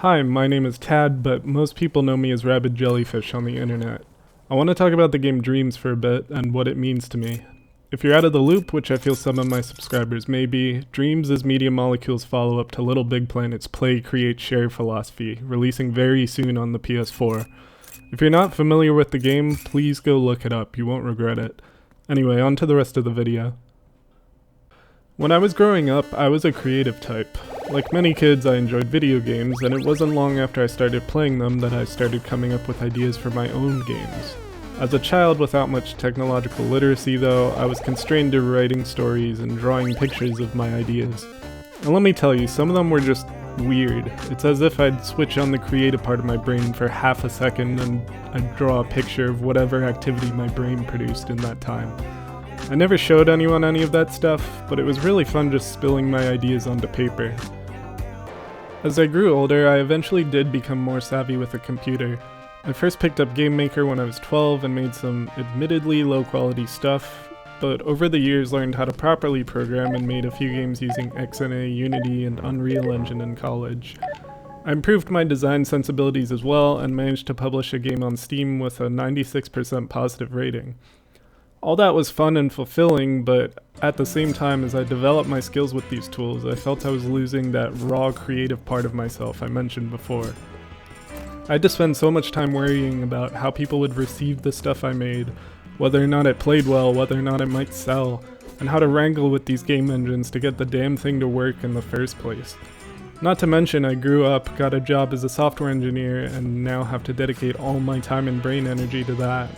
Hi, my name is Tad, but most people know me as RbdJellyfish on the internet. I want to talk about the game Dreams for a bit and what it means to me. If you're out of the loop, which I feel some of my subscribers may be, Dreams is Media Molecule's follow-up to Little Big Planet's Play, Create, Share philosophy, releasing very soon on the PS4. If you're not familiar with the game, please go look it up, you won't regret it. Anyway, on to the rest of the video. When I was growing up, I was a creative type. Like many kids, I enjoyed video games, and it wasn't long after I started playing them that I started coming up with ideas for my own games. As a child without much technological literacy though, I was constrained to writing stories and drawing pictures of my ideas. And let me tell you, some of them were just weird. It's as if I'd switch on the creative part of my brain for half a second and I'd draw a picture of whatever activity my brain produced in that time. I never showed anyone any of that stuff, but it was really fun just spilling my ideas onto paper. As I grew older, I eventually did become more savvy with a computer. I first picked up Game Maker when I was 12 and made some admittedly low quality stuff, but over the years learned how to properly program and made a few games using XNA, Unity, and Unreal Engine in college. I improved my design sensibilities as well and managed to publish a game on Steam with a 96% positive rating. All that was fun and fulfilling, but at the same time as I developed my skills with these tools, I felt I was losing that raw creative part of myself I mentioned before. I had to spend so much time worrying about how people would receive the stuff I made, whether or not it played well, whether or not it might sell, and how to wrangle with these game engines to get the damn thing to work in the first place. Not to mention I grew up, got a job as a software engineer, and now have to dedicate all my time and brain energy to that.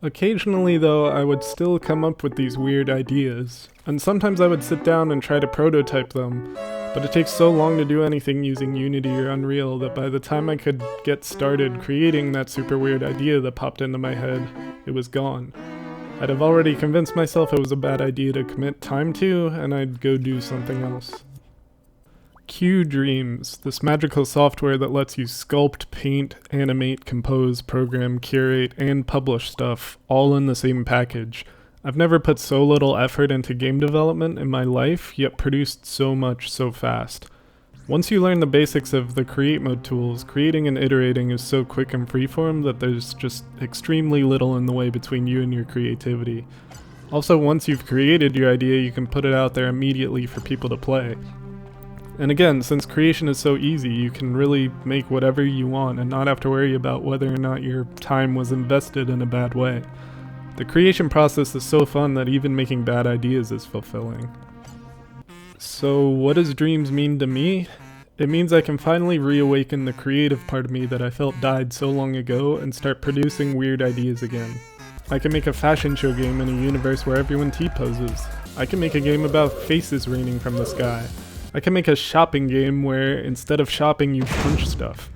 Occasionally though, I would still come up with these weird ideas, and sometimes I would sit down and try to prototype them, but it takes so long to do anything using Unity or Unreal that by the time I could get started creating that super weird idea that popped into my head, it was gone. I'd have already convinced myself it was a bad idea to commit time to, and I'd go do something else. Dreams, this magical software that lets you sculpt, paint, animate, compose, program, curate, and publish stuff all in the same package. I've never put so little effort into game development in my life, yet produced so much so fast. Once you learn the basics of the create mode tools, creating and iterating is so quick and freeform that there's just extremely little in the way between you and your creativity. Also, once you've created your idea, you can put it out there immediately for people to play. And again, since creation is so easy, you can really make whatever you want and not have to worry about whether or not your time was invested in a bad way. The creation process is so fun that even making bad ideas is fulfilling. So what does Dreams mean to me? It means I can finally reawaken the creative part of me that I felt died so long ago and start producing weird ideas again. I can make a fashion show game in a universe where everyone T-poses. I can make a game about faces raining from the sky. I can make a shopping game where instead of shopping you punch stuff.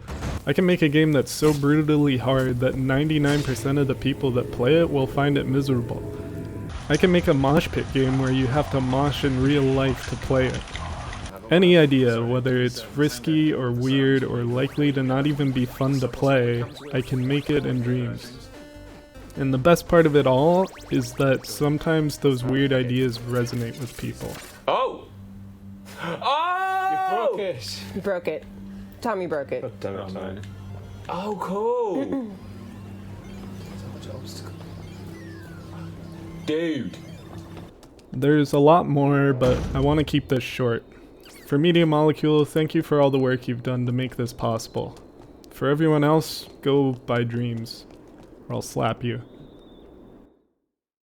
I can make a game that's so brutally hard that 99% of the people that play it will find it miserable. I can make a mosh pit game where you have to mosh in real life to play it. Any idea, whether it's risky or weird or likely to not even be fun to play, I can make it in Dreams. And the best part of it all is that sometimes those weird ideas resonate with people. Oh! Oh! You broke it. You broke it. Tommy broke it. God damn it, Tommy. Oh, cool. Dude. There's a lot more, but I want to keep this short. For Media Molecule, thank you for all the work you've done to make this possible. For everyone else, go buy Dreams, or I'll slap you.